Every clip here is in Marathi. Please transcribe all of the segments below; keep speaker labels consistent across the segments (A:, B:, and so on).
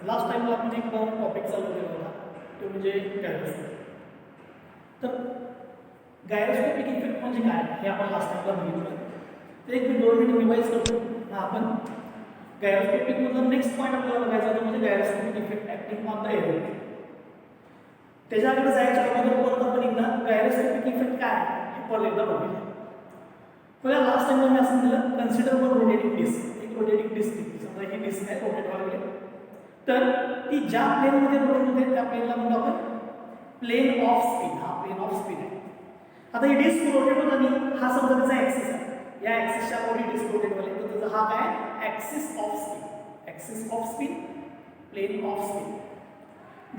A: लास्ट टाइमला आपण एक टॉपिक चालू केला होता तो म्हणजे गायरोस्कोपी. तर गायरोस्कोपिक इफेक्ट म्हणजे काय हे आपण लास्ट टाइमला बघितलं. तर एक मी 2 मिनिट रिवाइज करतो. आपण गायरोस्कोपिक मधला नेक्स्ट पॉईंट आपल्याला बघायचा तो म्हणजे gyroscopic effect acting on the aeroplane. त्याच्याकडे जायच्या अगोदर परत आपण एकदा गायरोस्कोपिक इफेक्ट काय हे परत एकदा बघूया. बघा लास्ट टाइमला मी असं दिलं कन्सिडर वन रोटेटिंग डिस्क. एक रोटेटिंग डिस्क घेतली. समजा ही डिस्क आहे रोटेट व्हायला लागली. तर ती ज्या प्लेनमध्ये रोटेट होते त्या प्लेनला म्हणतो आपण प्लेन ऑफ स्पिन. हा प्लेन ऑफ स्पिन आहे. आता ही डिस्क रोटेट होताना हा समजा त्याचा ऍक्सिस आहे. या ऍक्सिसच्या वर ही डिस्क रोटेट होते तर त्याचा हा काय axis of spin. Axis of spin plane of spin.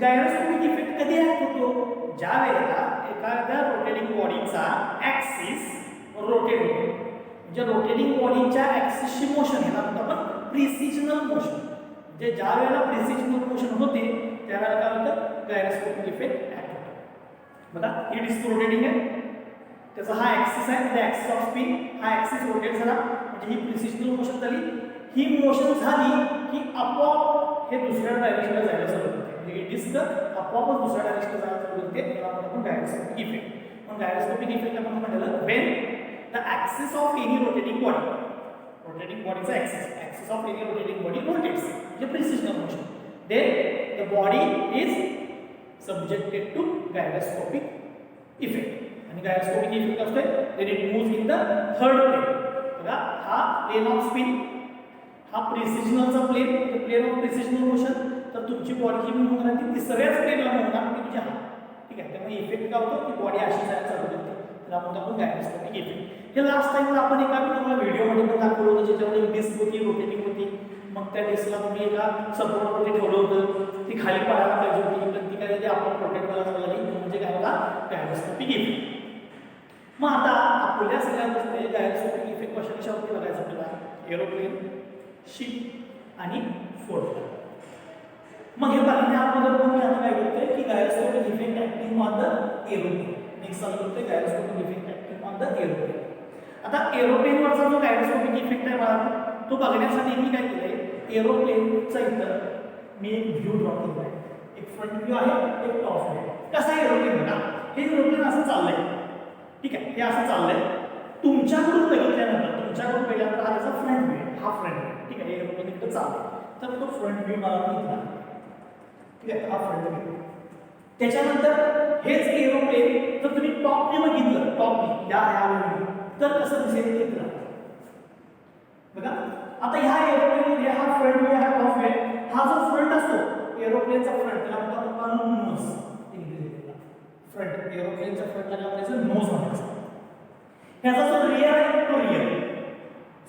A: Gyroscopic effect कधी ऍक्ट होतो ज्या वेळेला एखाद्या रोटेटिंग बॉडीचा ऍक्सिस रोटेट होतो. म्हणजे रोटेटिंग बॉडीच्या ऍक्सिसची मोशन याला म्हणतो आपण प्रिसिजनल मोशन. म्हणजे ज्या वेळेला प्रिसिजनल मोशन होते त्यावेळेला काय होतं गायरोस्कोपिक इफेक्ट ऍक्ट होतो. बघा ही डिस्क रोटेटिंग आहे. त्याचा हा ऍक्सिस आहे म्हणजे ऍक्सिस ऑफ स्पिन. हा ऍक्सिस रोटेट झाला म्हणजे ही प्रिसिजनल मोशन झाली. ही मोशन झाली की आपोआप हे दुसऱ्या डायरेक्शनला जायला सुरुवात होते. म्हणजे ही डिस्क आपोआपच दुसऱ्या डायरेक्शनला जायला सुरुवात होते. याला आपण गायरोस्कोपिक इफेक्ट. पण गायरोस्कोपिक इफेक्ट आपण म्हटलं when the axis of any rotating body's axis of any rotating body rotates the precision motion, then the body is subjected to gyroscopic effect. And gyroscopic effect असते then it moves in the third plane. बघा हा plane of spin, हा precisionalचा plane, the plane of precisional motion. तर तुमची बॉडी ही मूव्ह होणार ती तिसऱ्याच प्लेनला मूव्ह होणार की तुझ्या ठीक आहे. त्यामुळे इफेक्ट काय होतो की बॉडी अशी जायला चालू होते. त्याला म्हणतो आपण गायरोस्कोपिक इफेक्ट. हे लास्ट टाइमला आपण एका तुम्हाला व्हिडिओमध्ये पण दाखवलं होतं ज्याच्यामध्ये डिस्क होती रोटेटिंग होती. मग त्या डिस्कला तुम्ही एका सपोर्टवरती ठेवलं होतं. ती खाली पडायला पाहिजे होती पण ती काय ते आपण रोटेट करायला लागली म्हणजे काय होता गायरोस्कोपिक इफेक्ट. मग आता आपल्या सगळ्या गोष्टी गायरोस्कोपिक इफेक्ट कशावरती बघायचं आपल्याला एरोप्लेन शिप आणि फोर्ट. मग हे बघण्या अगोदर पण मी आता काय करतोय की gyroscopic effect acting on the aeroplane. Next चालू करतोय gyroscopic effect acting on the aeroplane. आता एरोप्लेनवरचा जो गायरोस्कोपिक इफेक्ट आहे मला तो बघण्यासाठी मी काय केलंय एरोप्लेनचा इथं मी एक व्ह्यू ड्रॉ केला आहे. एक फ्रंट व्ह्यू आहे एक टॉप व्ह्यू आहे. कसा एरोप्लेन बघा हे एरोप्लेन असं चाललंय ठीक आहे. हे असं चाललंय तुमच्याकडून बघितल्यानंतर हा त्याचा फ्रंट व्ह्यू आहे. हा फ्रंट व्ह्यू ठीक आहे. हे एरोप्लेन इकडे चाललंय तर तो फ्रंट व्ह्यू मला घेतला ठीक आहे. हा फ्रंट व्ह्यू. त्याच्यानंतर हेच एरोप्लेन जर तुम्ही टॉपने बघितलं टॉपने या तर कसं दिसेल ते करा बघा. आता ह्या एरोप्लेनमध्ये हा फ्रंट व्ह्यू हा टॉप व्ह्यू. हा जो फ्रंट असतो एरोप्लेनचा फ्रंट त्याला म्हणतात आपण नोज. फ्रंट एरोप्लेनचा फ्रंट त्याला म्हणायचं नोज म्हणायचं. ह्याचा जो रिअर आहे तो rear.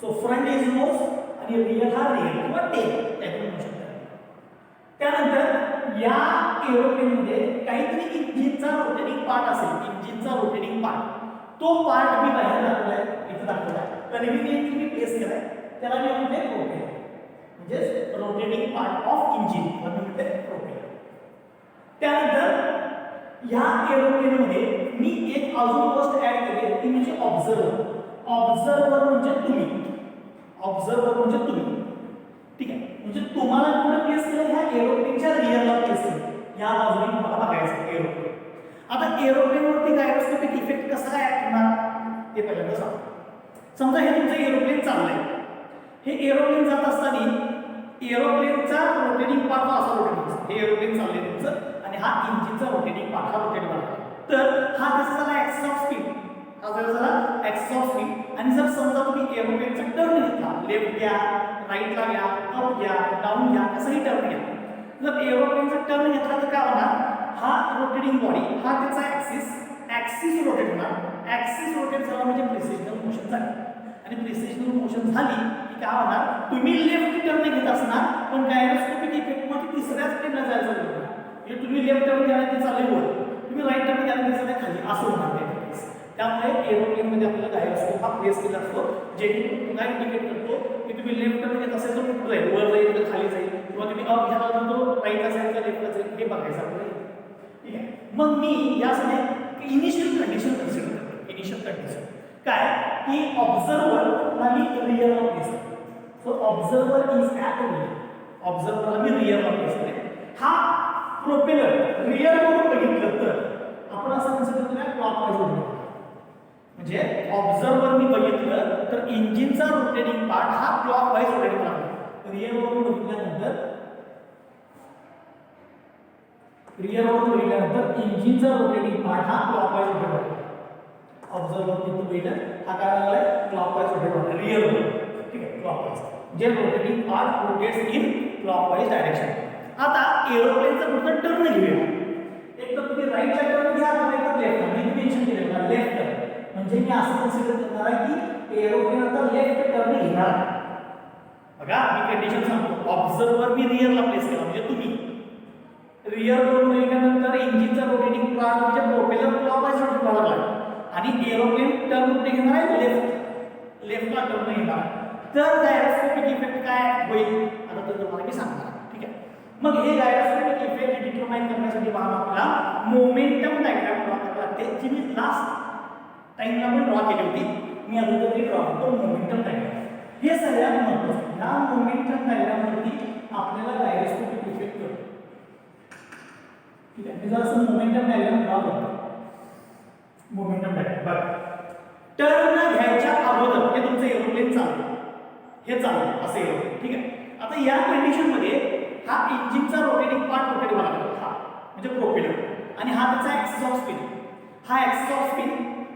A: So front is nose आणि रिअर हा रिअर किंवा टेल त्याकडे म्हणू शकता. त्यानंतर या एरोप्लेनमध्ये काहीतरी इंजिनचा रोटेटिंग पार्ट असेल. इंजिनचा रोटेटिंग पार्ट तो पार्ट मी बाहेर दाखवलाय इथे दाखवलाय कन्व्हिनियंटली मी प्लेस केलाय. त्याला मी म्हणते प्रोपेलर म्हणजे रोटेटिंग पार्ट ऑफ इंजिन म्हणून म्हणते प्रोपेलर. त्यानंतर या एरोप्लेनमध्ये मी एक अजून गोष्ट ऍड केली ती म्हणजे ऑब्झर्वर. ऑब्झर्वर म्हणजे तुम्ही. ऑब्झर्वर म्हणजे तुम्ही ठीक आहे. म्हणजे तुम्हाला कुठे प्लेस केलं ह्या एरोप्लेनच्या रिअरला प्लेस केलं. या बाजूने तुम्हाला बघायचं एरोप्लेन. आता एरोप्लेनवरती गायरोस्कोपिक इफेक्ट कसा काय ऍक्ट होणार ते पहिल्यांदा सांगतो. समजा हे तुमचं एरोप्लेन चाललंय. हे एरोप्लेन जात असताना एरोप्लेनचा रोटेटिंग पार्ट असा रोटेटिंग हे एरोप्लेन चाललंय तुमचं आणि हा इंजिनचा रोटेटिंग पार्ट हा रोटेट झाला. तर हा कसा झाला ऍक्सिस ऑफ स्पीड. हा झाला ऍक्सिस ऑफ स्पीड. आणि जर समजा तुम्ही एरोप्लेनचा टर्न घेतला लेफ्ट घ्या राईटला घ्या अप घ्या डाऊन घ्या कसाही टर्न घ्या. जर एरोप्लेनचा टर्न घेतला तर काय होणार हा रोटेटिंग बॉडी हा त्याचा ऍक्सिस रोटेट होणार. ऍक्सिस रोटेट झाला म्हणजे प्रिसिजनल मोशन झाली. आणि प्रिसिजनल मोशन झाली की काय होणार तुम्ही लेफ्ट टर्न घेत असणार पण गायरोस्कोपिक इफेक्ट मध्ये तिसऱ्याच प्लेनला जायचं होणार. म्हणजे तुम्ही लेफ्ट टर्न घ्यायला ते चालले वर तुम्ही राईट टर्न घ्यायला ते चालले खाली असं होणार नाही. त्यामुळे एरोप्लेनमध्ये आपल्याला गायरोस्कोप हा प्लेस केला असतो जेणेकरून तुम्हाला इंडिकेट करतो की तुम्ही लेफ्ट टर्न घेत असेल तर कुठं जाईल वर जाईल तर खाली जाईल किंवा तुम्ही अप घ्यायला तर तो राईटला जाईल का लेफ्टला जाईल हे बघायचं आपल्याला ठीक आहे. मग मी यासाठी इनिशियल कंडिशन कन्सिडर करतो. इनिशियल कंडिशन काय की ऑब्झर्वर आणि real place. So observer is at real ऑब्झर्वरला मी रिअरला प्लेस करेन. हा प्रोपेलर रिअरवरून बघितलं तर आपण असं कन्सिडर करूया क्लॉकवाईज रोटेट. म्हणजे ऑब्झर्वरनी बघितलं तर इंजिनचा रोटेटिंग पार्ट हा क्लॉकवाईज रोटेट करावा. रिअरवरून बघितल्यानंतर इंजिनचा रोटेटिंग पार्ट हा क्लॉकवाईज रोटेट होतो. ऑब्झर्वर किती बघितलं हा काय झालाय क्लॉकवाईज रोटेट होतो रिअरवरून. ठीक आहे क्लॉकवाईज जे rotating part rotates in clockwise direction. आता एरोप्लेनचा पुढचा टर्न घेऊया. एक तर तुम्ही राईटला टर्न घ्या किंवा एक तर लेफ्टला. मी मेन्शन केलेलं आहे लेफ्ट टर्न. म्हणजे मी असं कन्सिडर करणार आहे की एरोप्लेन आता लेफ्ट टर्न घेणार. बघा मी कंडिशन सांगतो. ऑब्झर्वर मी रिअरला प्लेस केला म्हणजे तुम्ही रिअर वरून बघितल्यानंतर इंजिनचा रोटेटिंग पार्ट म्हणजे प्रोपेलर क्लॉकवाईज रोटेट व्हायला लागला आणि एरोप्लेन टर्न कुठे घेणार आहे लेफ्टला टर्न घेणार. तर गायरोस्कोपिक इफेक्ट काय होईल आता तर तुम्हाला मी सांगणार. ठीक आहे. मग हे गायरोस्कोपिक इफेक्ट डिटरमाइन करण्यासाठी पहा आपल्याला मोमेंटम डायग्राम ड्रॉ करावी लागते जी मी लास्ट टाइमला पण ड्रॉ केली होती. मी आता तरी ड्रॉ करतो मोमेंटम डायग्राम. हे सगळ्यात महत्त्वाचं. या मोमेंटम डायग्रामवरती आपल्याला गायरोस्कोपिक इफेक्ट कळतो. ठीक आहे. मी जर असं मोमेंटम डायग्राम ड्रॉ करतो. मोमेंटम डायग्राम बघा टर्न घ्यायच्या अगोदर हे तुमचं एरोप्लेन चालू हे चालू असं एरोप्लेन. ठीक आहे. आता या कंडिशन मध्ये हा इंजिनचा रोटेटिंग पार्ट रोटेट व्हायला लागला हा म्हणजे प्रोपेलर आणि हा त्याचा ॲक्सिस ऑफ स्पिन. हा ॲक्सिस ऑफ स्पिन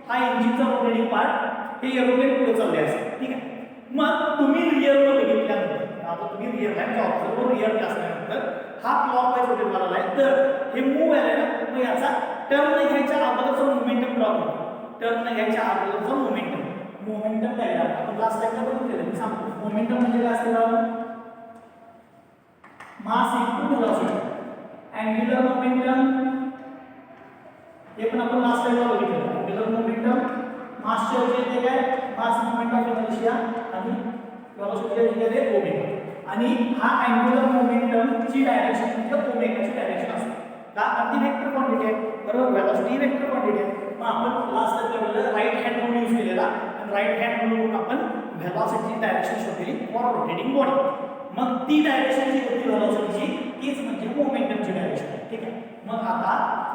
A: हा इंजिनचा रोटेटिंग पार्ट हे एरोप्लेन पुढे चालले असेल. ठीक आहे. मग तुम्ही रिअरवर बघितल्यानंतर आता तुम्ही रिअर लाईन ऑब्झर्वर रिअर असल्यानंतर हा क्लॉकवाईज रोटेट व्हायला आहे तर हे मूव्ह आहे ना मग याचा टर्न घ्यायच्या अगोदरचा मोमेंटम ड्रॉ करतो. टर्न घ्यायच्या अगोदरचा मोमेंटम डायग्राम आपण लास्ट टाइमला बघितलेलं मी सांगतो. मोमेंटम म्हणजे काय असतं mass into velocity. Angular momentum हे पण आपण लास्ट टाइमला बघितलं. अँग्युलर मोमेंटम मासच्या जे काय मास मोमेंट ऑफ इनर्शिया आणि व्हेलॉसिटी जे आहे ओमेगा. आणि हा अँग्युलर मोमेंटम ची डायरेक्शन म्हणजे ओमेगाची डायरेक्शन असते. का ती वेक्टर क्वांटिटी आहे बरोबर. व्हेलॉसिटी वेक्टर क्वांटिटी आहे. मग आपण लास्ट टाइमला राईट हँड रूल यूज केलेला आणि राईट हँड रूल आपण व्हेलॉसिटी डायरेक्शन शोधली फॉर रोटेटिंग बॉडी. मग ती डायरेक्शन जी होती व्हेलॉसिटीची तीच म्हणजे मोमेंटमची डायरेक्शन. ठीक आहे. मग आता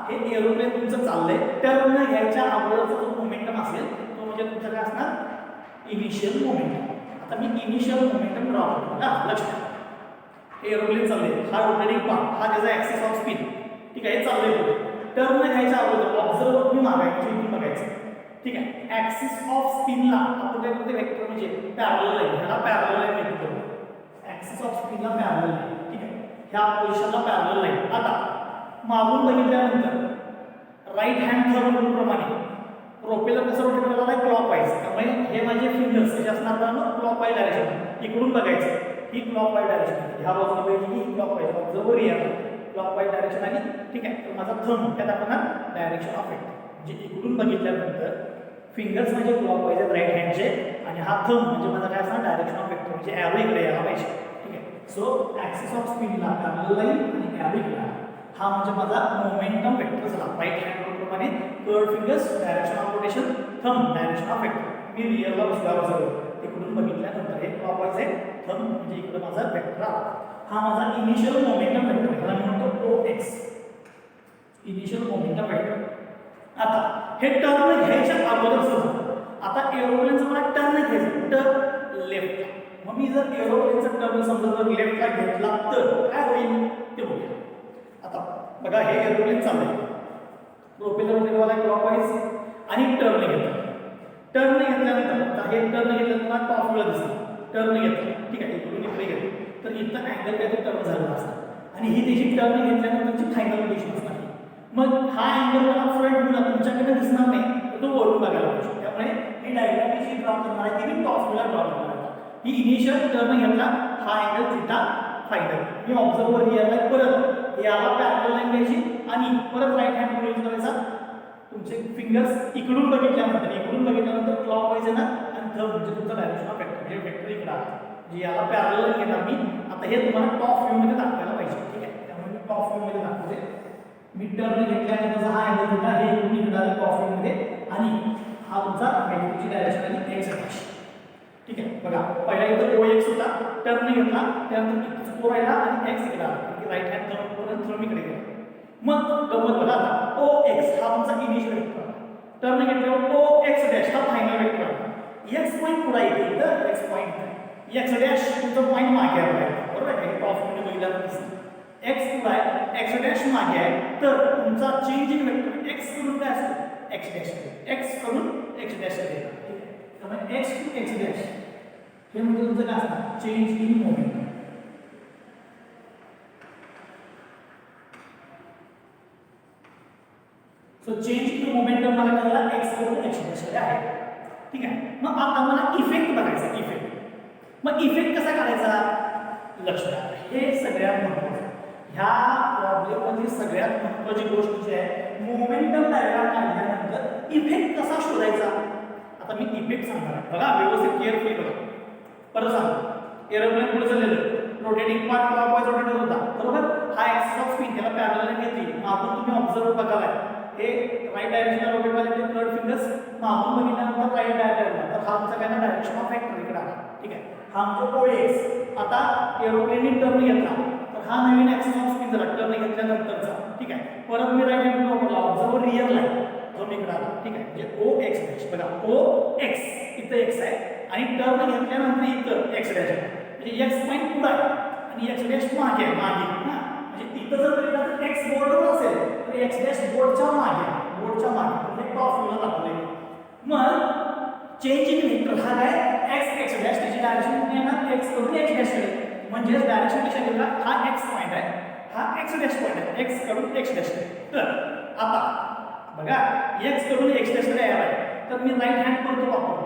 A: हे एरोप्लेन तुमचं चाललंय टर्न घ्यायच्या अगोदरचा जो मोमेंटम असेल तो म्हणजे तुमचा काय असणार इनिशियल मोमेंटम. आता मी इनिशियल मोमेंटम ड्रॉ करतो ना लक्षात. एरोप्लेन चाललंय हा रोटेटिंग पार्ट हा त्याचा ॲक्सिस ऑफ स्पिन. ठीक आहे. हे चाललंय पुढे टर्न घ्यायच्या अगोदर ऑब्झर्वर तुम्ही मागायचं इथून बघायचं. ठीक आहे. ॲक्सिस ऑफ स्पिनला आपण काय करतो वेक्टर म्हणजे पॅरलल आहे ह्याला पॅरलल लाईन म्हणतो. ॲक्सिस ऑफ स्पिनला पॅरलल लाईन. ठीक आहे. ह्या पोझिशनला पॅरलल लाईन. आता मागून बघितल्यानंतर राईट हँड थंब रूल प्रमाणे प्रोपेलर कसं रोटेट करायला आहे क्लॉकवाईज. त्यामुळे हे माझे फिंगर्स कसे असणार तर क्लॉकवाईज डायरेक्शन इकडून बघायचं ही क्लॉकवाईज डायरेक्शन. ह्या बाजूला बघितली ही clockwise observer rear clockwise direction आली. ठीक आहे. तर माझा थंब त्यात आपण डायरेक्शन ऑफ वेक्टर म्हणजे इकडून बघितल्यानंतर फिंगर्स म्हणजे क्लॉकवाईज आहेत राईट हँडचे आणि हा थंब म्हणजे माझा काय असणार डायरेक्शन ऑफ वेक्टर म्हणजे ॲरो इकडे यायला पाहिजे. ठीक आहे. सो ॲक्सिस ऑफ स्पिनला पॅरलल लाईन आणि ॲरो इकडे हा म्हणजे माझा मोमेंटम वेक्टर झाला. राईट हँड रूल प्रमाणे curled fingers direction of rotation thumb direction of vector. मी रिअरला बसलो ऑब्झर्वर इकडून बघितल्यानंतर हे क्लॉकवाईज आहे थंब म्हणजे इकडे माझा वेक्टर आला. हा माझा इनिशियल मोमेंटम वेक्टर ह्याला मी म्हणतो OX इनिशियल मोमेंटम वेक्टर. आता हे टर्न घ्यायच्या अगोदर आता एरोप्लेनचं मला टर्न घ्यायचं टर्न लेफ्टला. मग मी जर एरोप्लेनचा टर्न समजा जर लेफ्टला घेतला तर काय होईल ते बघूया. आता बघा हे एरोप्लेन चाललंय प्रोपेलर रोटेट क्लॉकवाईज आणि टर्न घेतला. टर्न घेतल्यानंतर आता हे टर्न घेतल्यानंतर टॉप व्ह्यूला दिसतं टर्न घेतलं. ठीक आहे. इकडून इकडे घेतलं तर इथं अँगल काय टर्न झालेला असतं आणि ही त्याची टर्न घेतल्यानंतरची फायनल पोझिशन असणार. मग हा अँगल मला फ्रंट व्ह्यूला तुमच्याकडे दिसणार नाही तर तो वरून बघायला पाहिजे. त्यामुळे ही डायग्राम मी जी ड्रॉ करणार आहे ती मी टॉप व्ह्यूला ड्रॉ करणार आहे. ही इनिशियल टर्न घेतला हा अँगल थिटा फायनल. मी ऑब्झर्वर रिअरला परत याला पॅरलल लाईन घ्यायची आणि परत राईट हँड रूल यूज करायचा. तुमचे फिंगर्स इकडून बघितल्यानंतर क्लॉकवाईज आहे ना आणि थंब म्हणजे तुमचा डायरेक्शन ऑफ वेक्टर म्हणजे वेक्टर इकडे आहे जे याला पॅरलल लाईन घेणार मी. आता हे तुम्हाला टॉप व्ह्यूमध्ये दाखवायला पाहिजे. ठीक आहे. त्यामुळे मी टॉप व्ह्यूमध्ये दाखवते. मी टर्न घेतल्यानंतर हा अँगल थिटा हे इकडून इकडे आले टॉप व्ह्यूमध्ये आणि हा तुमचा वेक्टरची डायरेक्शन आली एक्स अक्ष. ठीक आहे. बघा पहिला इथं OX होता टर्न घेतला त्यानंतर O राहिला आणि x इकडे आला की राईट हँड थंब इकडे गेला. मग गंमत बघा आता OX हा तुमचा इनिशियल वेक्टर टर्न घेतल्यावर OX डॅश हा फायनल वेक्टर आला. x पॉइंट पुढे येते तर x पॉइंट x डॅश तुमचा पॉइंट मागे आहे बरोबर आहे हे टॉप मध्ये बघितलं दिसतं x पुढे आहे x डॅश मागे आहे तर तुमचा चेंज इन वेक्टर x कडून काय असतो x डॅश x कडून x डॅश कडे ठीक आहे. त्यामुळे x टू x डॅश हे म्हणजे तुमचं काय असणार change in momentum. So change in momentum मला कळला x कडून x डॅश कडे आहे ठीक आहे. मग आता मला इफेक्ट बघायचा इफेक्ट. मग इफेक्ट कसा काढायचा लक्ष द्या हे सगळ्यात महत्त्वाचं. ह्या प्रॉब्लेम मध्ये सगळ्यात महत्त्वाची गोष्ट जी आहे मोमेंटम डायग्राम काढल्यानंतर इफेक्ट कसा शोधायचा. आता मी इफेक्ट सांगणार आहे बघा व्यवस्थित केअरफुली बघा. परत सांगतो एरोप्लेन पुढे चाललेलं रोटेटिंग पार्ट क्लॉकवाईज रोटेट होता बरोबर. हा ऍक्सिस ऑफ स्पिन त्याला पॅरलल घेतली मागून तुम्ही ऑब्झर्व बघालाय हे राईट डायरेक्शनला रोटेट व्हायला थर्ड फिंगर्स मागून बघितल्यानंतर राईट डायरेक्शनला तर हा आमचा काय डायरेक्शन ऑफ वेक्टर इकडे आला ठीक आहे. हा आमचा OX आता एरोप्लेनने टर्न घेतला तर हा नवीन ऍक्सिस ऑफ स्पिन झाला टर्न घेतल्यानंतरचा ठीक आहे. परत मी राईट हँड वापरला ऑब्झर्व रियर लाईन जो इकडे आला ठीक आहे. म्हणजे OX डॅश बघा OX इथं x आहे आणि टर्न घेतल्यानंतर इथं x डॅश आहे म्हणजे x पॉइंट पुढे आहे आणि x डॅश मागे आहे मागे ना म्हणजे इथं जर बघितलं तर x बोर्डवर असेल तर x डॅश बोर्डच्या मागे म्हणजे टॉप व्ह्यूला दाखवले. मग चेंज इन वेक्टर हा काय x डॅश त्याची डायरेक्शन कुठे येणार x कडून x डॅश कडे म्हणजे डायरेक्शन कशा गेला हा x पॉइंट आहे हा x डॅश पॉइंट आहे x कडून x डॅश कडे. तर आता बघा x कडून x डॅश कडे यायला आहे तर मी राईट हँड करतो वापरतो.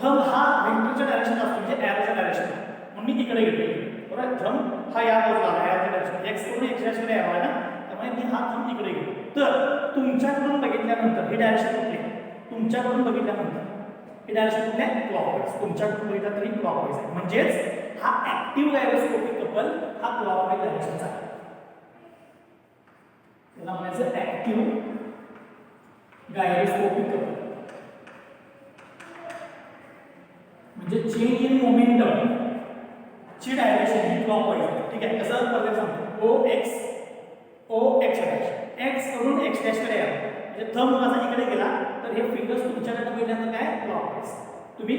A: थंब हा वेक्टरच्या डायरेक्शन असतो म्हणजे एरोच्या डायरेक्शन म्हणून मी इकडे घेतोय बरोबर. थंब हा या बाजूला आला एरोच्या डायरेक्शन x कडून x डॅश कडे यावा आहे ना त्यामुळे मी हा थंब इकडे घेतो. तर तुमच्याकडून बघितल्यानंतर ही डायरेक्शन कुठली तुमच्याकडून बघितल्यानंतर ही डायरेक्शन कुठली आहे क्लॉकवाईज. तुमच्याकडून बघितलं तरी क्लॉकवाईज आहे म्हणजेच हा ऍक्टिव्ह गायरोस्कोपिक कपल हा क्लॉकवाईज डायरेक्शनचा आहे. त्याला म्हणायचं ऍक्टिव्ह गायरोस्कोपिक कपल म्हणजे चेंज इन मोमेंटम ची डायरेक्शन ही क्लॉकवाईज आहे ठीक आहे. कसं परत सांगतो OX डॅश x कडून x डॅश कडे यावं म्हणजे थंब माझा इकडे गेला तर हे फिंगर्स तुमच्याकडे बघितल्यानंतर काय क्लॉकवाईज. तुम्ही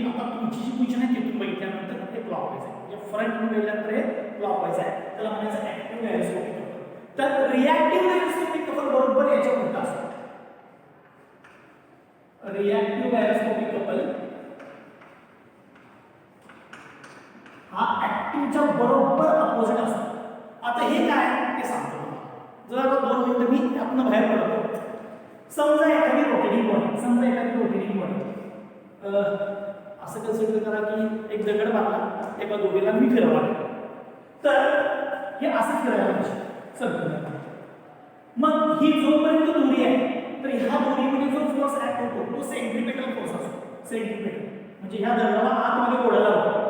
A: आता तुमची जी पोझिशन आहे तिथून बघितल्यानंतर हे क्लॉकवाईज आहे म्हणजे फ्रंट बघितल्यानंतर हे क्लॉकवाईज आहे. त्याला म्हणायचं ऍक्टिव्ह गायरोस्कोपिक कपल. तर रिॲक्टिव्ह गायरोस्कोपिक कपल बरोबर याच्या उलट असतो. रिॲक्टिव्ह गायरोस्कोपिक कपल हा ऍक्टिव्हच्या बरोबर अपोजिट असतो. आता हे काय ते सांगतो. जर 2 मिनिटं मी आपण बाहेर पडतो समजा एखादी रोटेटिंग बॉडी असं कन्सिडर करा की एक दगड मारला एका दोघीला मी फिरवला तर हे असं फिरायला पाहिजे सर्कल. मग ही जोपर्यंत दोरी आहे तर ह्या दोरीमध्ये जो फोर्स ऍक्ट होतो तो सेंट्रिपेटल फोर्स असतो. सेंट्रिपेटल म्हणजे ह्या दगडाला आतमध्ये ओढायला होतो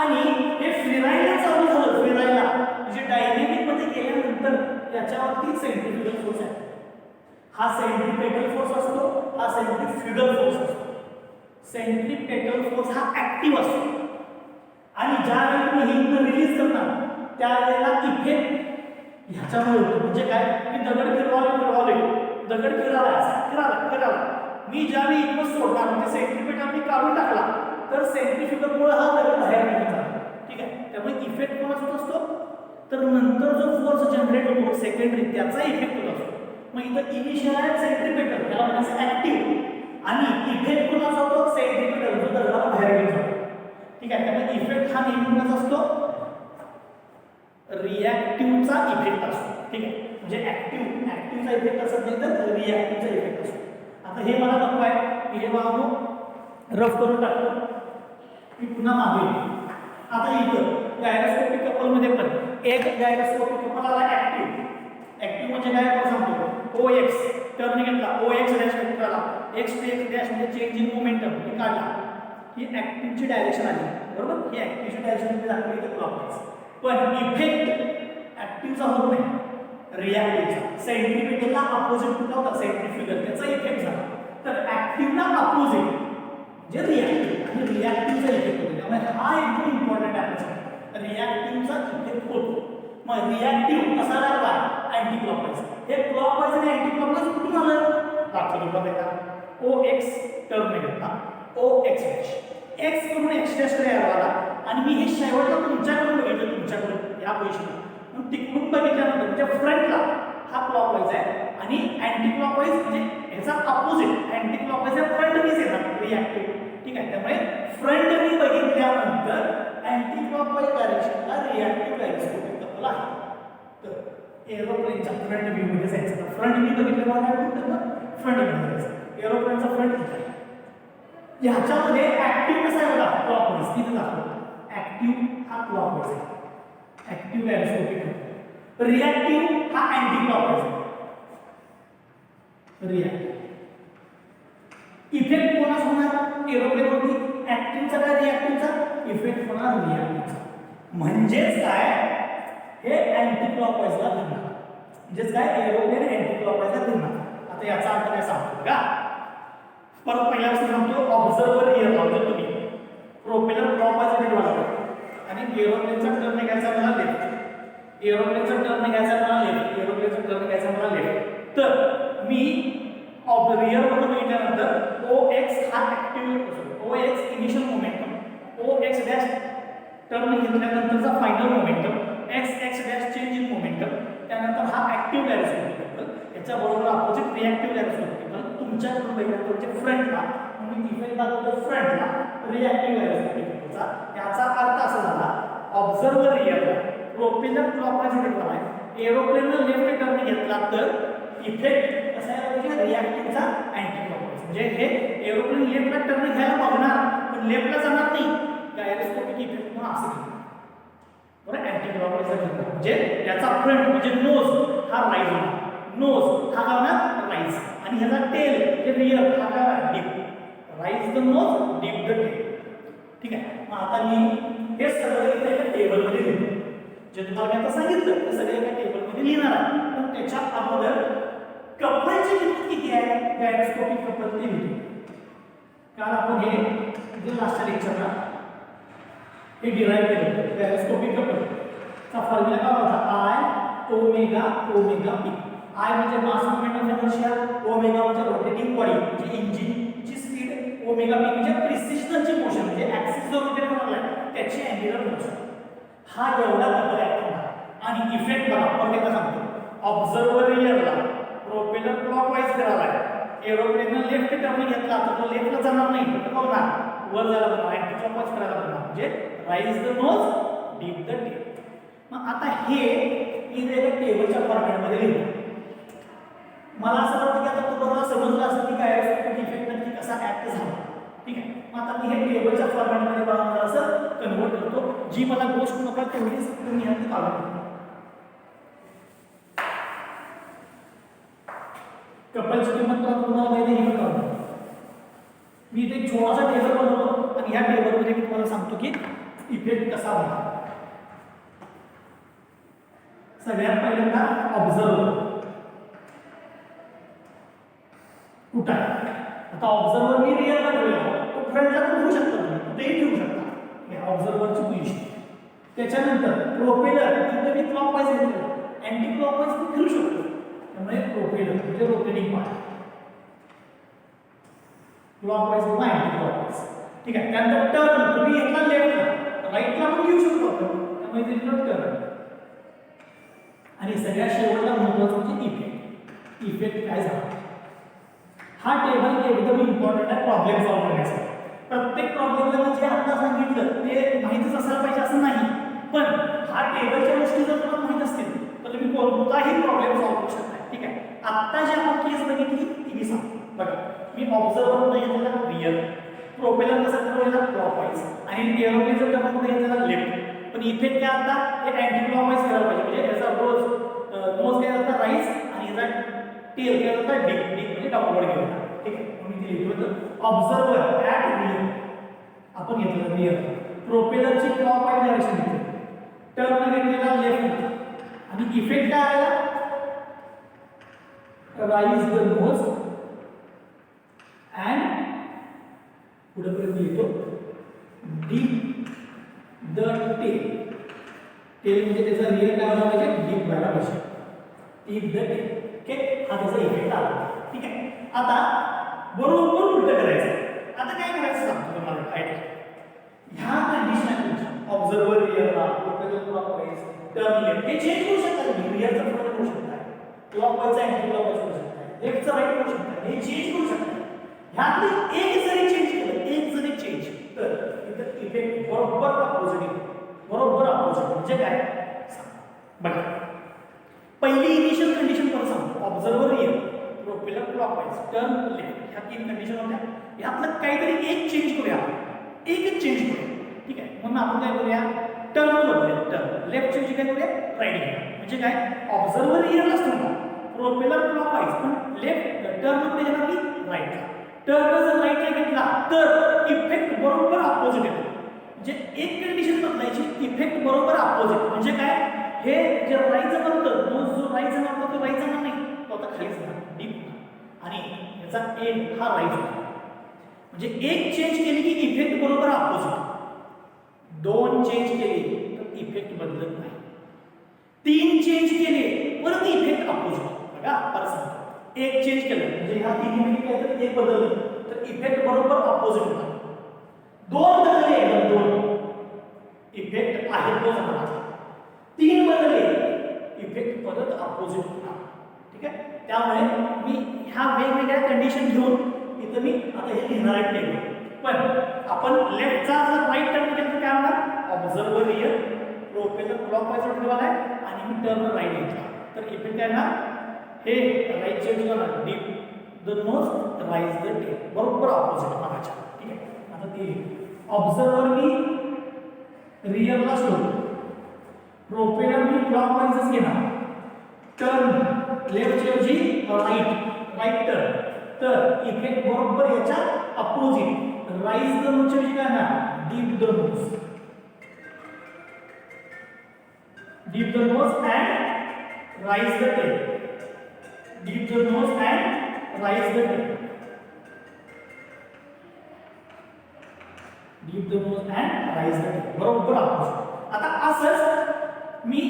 A: आणि हे फिरायला चालू झालं फिरायला म्हणजे डायनेमिक मध्ये गेल्यानंतर याच्यावरती सेंट्रिफ्युगल फोर्स आहे. हा सेंट्रिपेटल फोर्स असतो हा सेंट्रिफ्युगल फोर्स असतो. सेंट्रिपेटल फोर्स हा ऍक्टिव्ह असतो आणि ज्यावेळी तुम्ही ही रिलीज करणार त्यावेळेला इफेक्ट ह्याच्यामुळे होतो. म्हणजे काय मी दगड फिरवाले दगड फिराला मी ज्यावेळी इथं सोडणार म्हणजे सेंट्रिपेटल मी काढून टाकला तर सेंट्रिफ्युगलमुळे हा दगड बाहेर निघतो ठीक आहे. त्यामुळे इफेक्ट कोणाचा होत असतो तर नंतर जो फोर्स जनरेट होतो सेकंडरी त्याचा इफेक्ट होत असतो. मग इथं इनिशियल आहे सेंट्रिपेटल त्याला म्हणायचं ऍक्टिव्ह आणि इफेक्ट कोणाचा होतो सेंट्रिपेटल जो दगडाला बाहेर घेऊन जातो ठीक आहे. त्यामुळे इफेक्ट हा नेहमी कोणाचा असतो रिॲक्टिव्हचा इफेक्ट असतो ठीक आहे. म्हणजे ऍक्टिव्हचा इफेक्ट असत नाही तर रिॲक्टिव्हचा इफेक्ट असतो. आता हे मला नको आहे मी हे वाहतो रफ करून टाकतो मी पुन्हा मागे. आता इथं गायरोस्कोपिक कपल मध्ये पण एक गायरोस्कोपिक कपल आला ऍक्टिव्ह म्हणजे काय आपण सांगतो OX टर्न घेतला OX डॅश वेक्टर आला x to x डॅश म्हणजे चेंज इन मोमेंटम हे काढला ही ऍक्टिव्हची डायरेक्शन आली बरोबर. ही ऍक्टिव्हची डायरेक्शन मध्ये दाखवली तर क्लॉकवाईज. पण इफेक्ट ऍक्टिव्हचा होत नाही रिॲक्टिव्हचा. सेंट्रिपेटलला अपोजिट कुठला होता सेंट्रिफ्युगल त्याचा इफेक्ट झाला तर ऍक्टिव्हला अपोजिट म्हणजे रिॲक्टिव्ह आणि रिॲक्टिव्हचा इफेक्ट होतो. त्यामुळे हा एकदम इम्पॉर्टंट आहे. रिॲक्टिव्हचा इफेक्ट होतो. मग रिॲक्टिव्ह कसा लागला अँटी क्लॉकवाईज. हे क्लॉकवाईज आणि अँटी क्लॉकवाईज कुठून आलं दाखवतो बघा बेटा. ओ एक्स टर्म घेतला ओ एक्स डॅश एक्स कडून एक्स डॅश कडे आला आणि मी हे शेवटला तुमच्याकडून बघितलं तुमच्याकडे या पोझिशनला. मग तिकडून बघितल्यानंतर म्हणजे फ्रंटला हा क्लॉकवाईज आहे आणि अँटी क्लॉकवाईज म्हणजे ह्याचा अपोजिट अँटी क्लॉकवाईज आहे फ्रंटनीच येणार रिॲक्टिव्ह. ठीक आहे. त्यामुळे फ्रंटनी बघितल्यानंतर अँटी क्लॉकवाईज डायरेक्शनला रिॲक्टिव्ह डायरेक्शन कपल आहे. तर एरोप्लेनच्या फ्रंट व्ह्यू मध्ये जायचं. तर फ्रंट व्ह्यू बघितल्यावर काय म्हणतात फ्रंट व्ह्यू जायचं. एरोप्लेनचा फ्रंट व्ह्यू ह्याच्यामध्ये ऍक्टिव्ह कसा आहे बघा क्लॉकवाईज तिथे दाखवतो. ऍक्टिव्ह हा क्लॉकवाईज आहे ऍक्टिव्ह डायरेक्शन. रिॲक्टिव्ह हा अँटी क्लॉकवाईज आहे. रिॲक्टिव्ह इफेक्ट कोणाचा होणार एरोप्लेनवरती ऍक्टिव्हचा का रिॲक्टिव्हचा इफेक्ट होणार रिॲक्टिव्हचा. म्हणजेच काय हे अँटी क्लॉकवाईजला फिरणार. म्हणजेच काय एरोप्लेन अँटी क्लॉकवाईजला फिरणार. आता याचा अर्थ काय सांगतो का परत पहिल्यापासून सांगतो. ऑब्झर्वर रिअर लावतो तुम्ही प्रोपेलर क्लॉकवाईज फिरवायला आणि एरोप्लेनचा टर्न घ्यायचा मला लेफ्ट एरोप्लेनचा टर्न घ्यायचा मला लेफ्ट एरोप्लेनचा टर्न घ्यायचा मला लेफ्ट. तर मी रिअर मध्ये बघितल्यानंतर ओ एक्स हा active O X initial momentum O X dash turn घेतल्यानंतरचा final momentum X X dash change in momentum त्यानंतर हा ऍक्टिव्ह डायरेक्शन होतो. याच्या बरोबर अपोजिट रिॲक्टिव्ह डायरेक्शन होतो. तुमच्याकडून बघितल्यानंतर फ्रंटला मी इफेक्ट दाखवतो फ्रंटला रिॲक्टिव्ह डायरेक्शन याचा अर्थ असा झाला ऑब्झर्वर रिअरला प्रोपेलर क्लॉकवाईज रोटेट आहे एरोप्लेनला लेफ्ट टर्न घेतला तर इफेक्ट कसा आहे म्हणजे रिॲक्टिव्हचा अँटी क्लॉकवाईज. म्हणजे हे एरोप्लेन लेफ्टला टर्न घ्यायला बघणार पण लेफ्टला जाणार नाही. गायरोस्कोपिक इफेक्ट म्हणून असं बरं अँटी क्लॉकवाईज म्हणजे याचा फ्रंट म्हणजे नोज हा राईज होणार. नोज हा होणार राईज आणि ह्याचा टेल म्हणजे रिअर हा काय dip rise the nose dip the tail. ठीक आहे. मग आता मी हे सगळं इथे एका टेबलमध्ये लिहितो. जे तुम्हाला मी आता सांगितलं ते सगळे एका टेबलमध्ये लिहिणार आहे. पण त्याच्या अगोदर कपलची किंमत किती आहे गायरोस्कोपिक कपल ते लिहितो. कारण आपण हे लास्टच्या लेक्चरला हे डिराईव्ह केलं होतं. गायरोस्कोपिक कपल चा फॉर्म्युला काय होता I omega omega P. I म्हणजे mass moment of inertia omega म्हणजे रोटेटिंग बॉडी म्हणजे इंजिनची स्पीड ओमेगा पी म्हणजे प्रिसिजनची मोशन म्हणजे ऍक्सिस जो रोटेट होणार आहे त्याची अँग्युलर मोशन. हा एवढा कपल आहे. आणि इफेक्ट बघा आपण एकदा सांगतो ऑब्झर्वर रिअरला प्रोपेलर क्लॉकवाईज करायला आहे एरोप्लेनने लेफ्ट टर्न घेतला तर तो लेफ्टला जाणार नाही तर बघणार वर जायला बघणार अँटी क्लॉकवाईज करायला बघणार म्हणजे rise the nose dip the tail. मग आता हे मी एका टेबलच्या फॉर्मॅटमध्ये लिहितो. मला असं वाटतं की आता तुम्हाला समजलं असेल की गायरोस्कोपिक इफेक्ट नक्की कसा ऍक्ट झाला. ठीक आहे. मग आता मी हे टेबलच्या फॉर्मॅटमध्ये बनवणार असं कन्वर्ट करतो. जी मला गोष्ट नको तेवढीच तुम्ही ह्यात काढून कपलची किंमत तुम्हाला माहिती आहे काढतो. मी इथे एक छोटासा टेबल बनवतो आणि ह्या टेबलमध्ये मी तुम्हाला सांगतो की इफेक्ट कसा होता. सगळ्यात पहिल्यांदा ऑब्झर्वर कुठं आहे. आता ऑब्झर्वर मी रिअरला ठेवला तो फ्रंटला पण ठेवू शकता तुम्ही कुठेही ठेवू शकता. हे ऑब्झर्वरची पोझिशन. त्याच्यानंतर प्रोपेलर तिथे मी क्लॉकवाईज घेतलं अँटी क्लॉकवाईज पण फिरू शकतो. त्यामुळे प्रोपेलर म्हणजे रोटेटिंग पार्ट क्लॉकवाईज किंवा अँटी क्लॉकवाईज. ठीक आहे. त्यानंतर टर्न तुम्ही एकला लेफ्टला राईटला पण घेऊ शकतो आपण त्यामुळे तिथे टर्न. आणि सगळ्यात शेवटला महत्त्वाचं म्हणजे इफेक्ट. इफेक्ट काय झाला हा टेबल एकदम इम्पॉर्टंट आहे प्रॉब्लेम सॉल्व्ह करण्यासाठी. प्रत्येक प्रॉब्लेमला मी जे आता सांगितलं ते माहितीच असायला पाहिजे असं नाही. पण हा टेबलच्या गोष्टी जर तुम्हाला माहित असतील तर तुम्ही कोणताही प्रॉब्लेम सॉल्व्ह करू शकता. ठीक आहे. आता जी आपण केस बघितली ती मी सांगतो. बघा मी ऑब्झर्वर घेतलेला रिअर प्रोपेलर कसं ठरवलेला क्लॉकवाईज आणि एरोप्लेनचं टर्न मध्ये घेतलेला लेफ्ट. पण इफेक्ट काय आता हे अँटी क्लॉकवाईज करायला पाहिजे. म्हणजे याचा नोज काय जाता राईज आणि याचा टेल काय जाता डीप डीप म्हणजे डाऊनवर्ड घेऊन. ठीक आहे. मी ते लिहितो ऑब्झर्वर ॲट रिअर आपण घेतलं रिअर प्रोपेलरची क्लॉकवाईज डायरेक्शन घेतली टर्न घेतलेला लेफ्ट आणि इफेक्ट काय आला राईज द नोज अँड पुढे पर्यंत लिहितो डीप द टेल. टेल म्हणजे त्याचा रियल काय व्हायला पाहिजे, डीप व्हायला पाहिजे. Tip the tail. ओके, हा त्याचा इफेक्ट आला. ठीक आहे. आता बरोबर उलट करायचं. आता काय करायचं सांगतो तुम्हाला आयडिया. ह्या कंडिशन ऑब्झर्वर रिअरला लोकल क्लॉकवाईज टर्न लेफ्ट हे चेंज करू शकता तुम्ही. रिअरचा फरक करू शकता, क्लॉकवाईजचा अँटी क्लॉकवाईज करू शकता, लेफ्टचा राईट करू शकता, हे चेंज करू शकता. ह्यातली एक जरी चेंज केलं, एक जरी चेंज, तर इथं इफेक्ट बरोबर अपोजिट येतो. बरोबर अपोजिट म्हणजे काय बघा. पहिली इनिशियल कंडिशन पण सांगतो. Observer rear, propeller clockwise, turn left, ह्या तीन कंडिशन होत्या. ह्यातलं काहीतरी एक चेंज करूया, एकच चेंज करूया. ठीक आहे. म्हणून आपण काय करूया, टर्न बदलूया. टर्न लेफ्ट चेंज काय करूया, राईट घेऊया. म्हणजे काय, ऑब्झर्वर रिअरला असतो प्रोपेलर क्लॉकवाईज, पण लेफ्ट टर्न कडे घेणार की राईटला. टर्न जर राईटला घेतला तर इफेक्ट बरोबर अपोजिट येतो. म्हणजे एक कंडिशन बदलायची, इफेक्ट बरोबर अपोजिट. म्हणजे काय, हे जे राईट जाणार होतं, नोज जो राईट जाणार होता तो राईट जाणार नाही, तो आता खाली जाणार, डीप. आणि याचा एंड हा राईट होता. म्हणजे एक चेंज केली की इफेक्ट बरोबर अपोजिट. दोन चेंज केले तर इफेक्ट बदलत नाही. तीन चेंज केले परत इफेक्ट अपोजिट. बघा परत सांगतो, एक चेंज केलं म्हणजे ह्या तिन्ही काय तर एक बदललं तर इफेक्ट बरोबर अपोजिट होणार. दोन बदलले एकदम, दोन इफेक्ट आहे तो जाणार. तीन बदलले इफेक्ट परत अपोजिट होणार. ठीक आहे. त्यामुळे मी ह्या वेगवेगळ्या कंडिशन घेऊन इथं मी आता हे लिहिणार आहे टेबल. पण आपण लेफ्टचा जर राईट टर्न केलं तर काय होणार, ऑब्झर्वर रिअर, प्रोपेलर क्लॉकवाईज ठेवला आहे आणि मी टर्न राईट घेतला तर इफेक्ट काय ना, हे राईट चेंज करणार, dip the nose, rise the tail, बरोबर ऑपोजिट मागाच्या. ठीक आहे. आता ते ऑब्झर्वर मी रिअरला सोडतो, प्रोपेलर मी क्लॉकवाईजच घेणार, टर्न लेफ्ट ऐवजी राईट टर्न, तर इफेक्ट बरोबर याच्या अपोजिट. राईज द नोज ऐवजी काय ना, dip the nose, dip the nose and rise the tail, dip the nose and rise the tail, dip the nose and rise the tail, बरोबर अपोजिट. आता असंच मी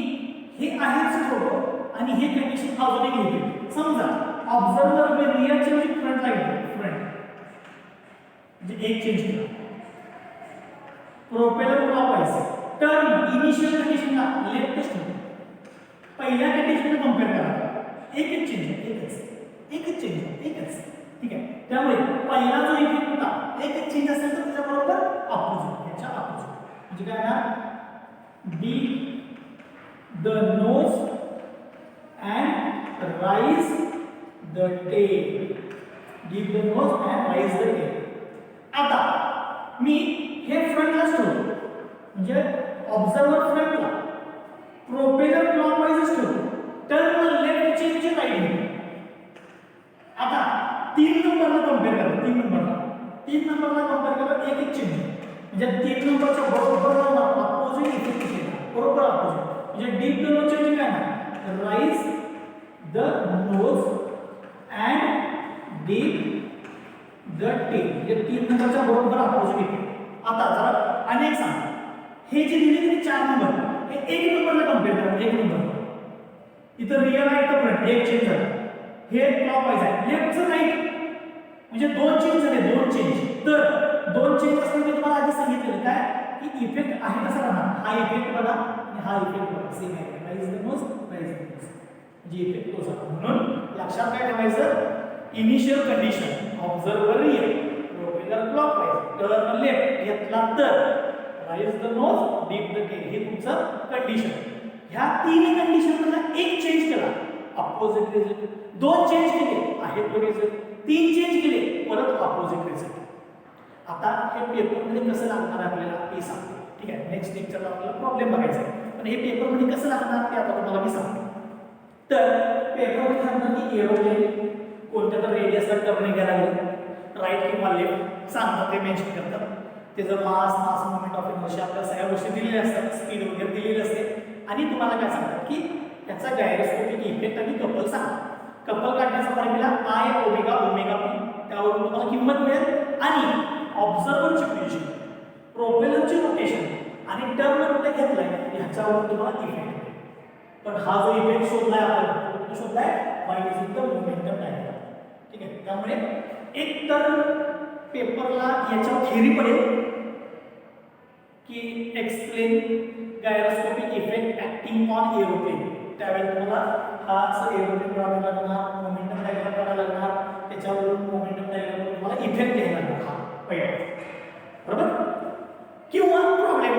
A: हे आहेच फोटो आणि हे कंडिशन अजून एक लिहितो. समजा ऑब्झर्वर मी रिअरच्या ऐवजी फ्रंटला घेतो, फ्रंट म्हणजे एक चेंज केला, प्रोपेलर क्लॉकवाईज, टर्न इनिशियल कंडिशनला लेफ्टच ठेवतो. पहिल्या कंडिशनला कंपेअर करा, एकच चेंज आहे, एकच चेंज आहे, एकच. ठीक आहे. त्यामुळे पहिला जो इफेक्ट होता एकच चेंज असेल तर त्याच्या बरोबर अपोजिट, याच्या अपोजिट म्हणजे काय ना, dip the nose and rise the tail, dip the nose and rise the tail. आता मी हे फ्रंटलाच ठेवतो म्हणजे ऑब्झर्वर फ्रंटला, प्रोपेलर क्लॉकवाईजच ठेवतो, टर्न लेफ्ट चेंज राईट घेतो. आता 3 नंबरला कंपेअर करा, 3 नंबरला कंपेअर करा, एक चेंज म्हणजे 3 नंबरच्या बरोबर अपोजिट इफेक्ट येणार, बरोबर अपोजिट. म्हणजे डीप द नोज चेंज काय ना, rise the nose and dip the tail, म्हणजे 3 नंबरच्या बरोबर अपोजिट इफेक्ट. आता जरा अनेक सांग, हे जे दिले ते 4 नंबर, हे 1 नंबरला कंपेअर करा, 1 नंबर इथं रिअल आहे, इथं फ्रंट, एक चेंज झाला, हे क्लॉकवाईज आहे, लेफ्टचं राईट म्हणजे 2 चेंज झाले, 2 चेंज. तर 2 चेंज असताना मी तुम्हाला आधी सांगितलेलं काय की इफेक्ट आहे तसा राहणार. हा इफेक्ट बघा आणि हा इफेक्ट बघा, सेम आहे, rise the nose, rise the nose म्हणजे इफेक्ट तोच आहे. म्हणून लक्षात काय ठेवायचं, initial condition observer rear, propeller clockwise, turn left घेतला तर rise the nose, dip the tail, हे तुमचं कंडिशन. ह्या 3 कंडिशन मध्ये एक चेंज केला, अपोजिट रिझल्ट. 2 चेंज केले आहे तो रिझल्ट, 3 चेंज केले परत अपोजिट रिझल्ट. आता हे पेपर मध्ये कसं लागणार आपल्याला ते सांगतो. ठीक आहे. नेक्स्ट लेक्चरला आपल्याला प्रॉब्लेम बघायचा आहे, पण हे पेपर मध्ये कसं लागणार ते आता तुम्हाला मी सांगतो. तर पेपर मध्ये सांगणार की एरोप्लेन कोणत्या तर रेडियसला टर्न घ्यायला लागेल, राईट किंवा लेफ्ट सांगतात, ते मेन्शन करतात. त्याचं मास मोमेंट ऑफ इनर्शिया आपल्याला सगळ्या गोष्टी दिलेल्या असतात, स्पीड वगैरे दिलेली असते. आणि तुम्हाला काय सांगतात की त्याचा गायरोस्कोपिक इफेक्ट आणि कपल सांगा. कपल काढण्याचा formula I omega omega P, त्यावरून तुम्हाला किंमत मिळेल. आणि ऑब्झर्वरची पोझिशन, प्रोपेलरची रोटेशन आणि टर्न कुठे घेतलाय ह्याच्यावर तुम्हाला इफेक्ट. पण हा जो इफेक्ट शोधलाय आपण कुठे शोधलाय y is equal momentum diagram. ठीक आहे. त्यामुळे एक तर पेपरला याच्यावर थेरी पडेल की explain gyroscopic effect acting on aeroplane. त्यावेळेला तुम्हाला हाच एरोप्लेन बनवावा लागणार, मोमेंटम डायग्राम करायला लागणार, त्याच्यावरून मोमेंटम डायग्राम तुम्हाला इफेक्ट घ्यायला लागणार हा पहिला. बरोबर. किंवा प्रॉब्लेम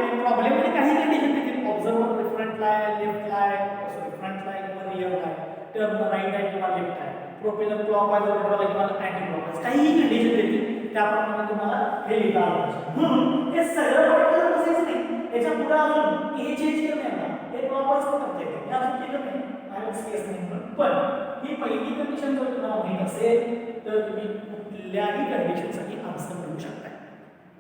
A: म्हणजे काही कंडिशन देखील ऑब्झर्वर फ्रंटला आहे, लेफ्टला आहे, सॉरी फ्रंटला आहे किंवा रिअरला आहे, टर्न राईट आहे किंवा लेफ्ट आहे, प्रोपेलर क्लॉकवाईज रोटरला किंवा अँटी क्लॉकवाईज, काही कंडिशन देखील त्याप्रमाणे तुम्हाला हे लिहिता आलं पाहिजे. म्हणून हे सगळं पर्टिक्युलर बसायचं नाही. याच्या पुढे अजून हे चेंज केलं नाही ना, हे क्लॉकवाईज करते हे अजून केलं नाही, आयच केस नाही. पण ही पहिली कंडिशन जर तुम्हाला माहित असेल तर तुम्ही कुठल्याही कंडिशनसाठी आन्सर मिळू शकता.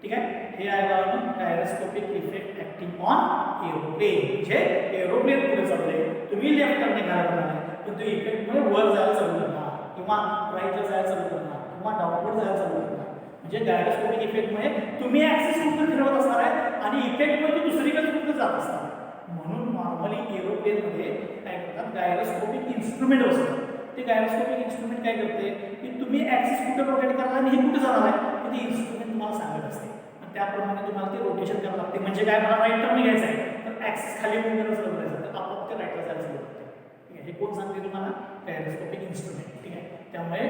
A: ठीक आहे. हे आहे बघा gyroscopic effect acting on aeroplane. म्हणजे एरोप्लेन पुढे चालले, तुम्ही लेफ्ट टर्न घ्यायला लागणार, पण तो इफेक्ट मुळे वर जायला चालू करणार किंवा राईटला जायला चालू करणार किंवा डाऊनवर्ड जायला चालू करणार. म्हणजे गायरोस्कोपिक इफेक्ट मुळे तुम्ही ऍक्सिस कुठे फिरवत असणार आहे आणि इफेक्ट मुळे दुसरीकडे कुठे जात असणार. म्हणून नॉर्मली एरोप्लेन मध्ये काय करतात गायरोस्कोपिक इन्स्ट्रुमेंट असतात. ते गायरोस्कोपिक इन्स्ट्रुमेंट काय करते की तुम्ही ऍक्सिस कुठे रोटेट करणार आणि हे कुठे जाणार आहे ते इन्स्ट्रुमेंट तुम्हाला सांगत असते. त्याप्रमाणे तुम्हाला ते रोटेशन करावं लागते. म्हणजे काय मला राईट टर्न घ्यायचं आहे तर ऍक्सिस खाली मूव्ह करायचं करायचं तर आपण ते राईटला जायला सुरू करते. ठीक आहे. हे कोण सांगते तुम्हाला गायरोस्कोपिक इन्स्ट्रुमेंट. ठीक आहे. त्यामुळे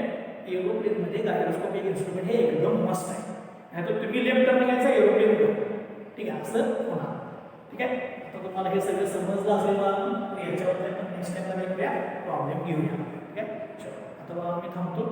A: एरोप्लेनमध्ये गायरोस्कोपिक इन्स्ट्रुमेंट हे एकदम मस्त आहे. नाहीतर तुम्ही लेफ्ट टर्न घ्यायचं एरोप्लेन. ठीक आहे. असं होणार. ठीक आहे. आता तुम्हाला हे सगळं समजलं असेल याच्यावर आपण नेक्स्ट टाइमला वेगवेगळ्या प्रॉब्लेम घेऊया. ठीक आहे. चलो आता बघा मी थांबतो.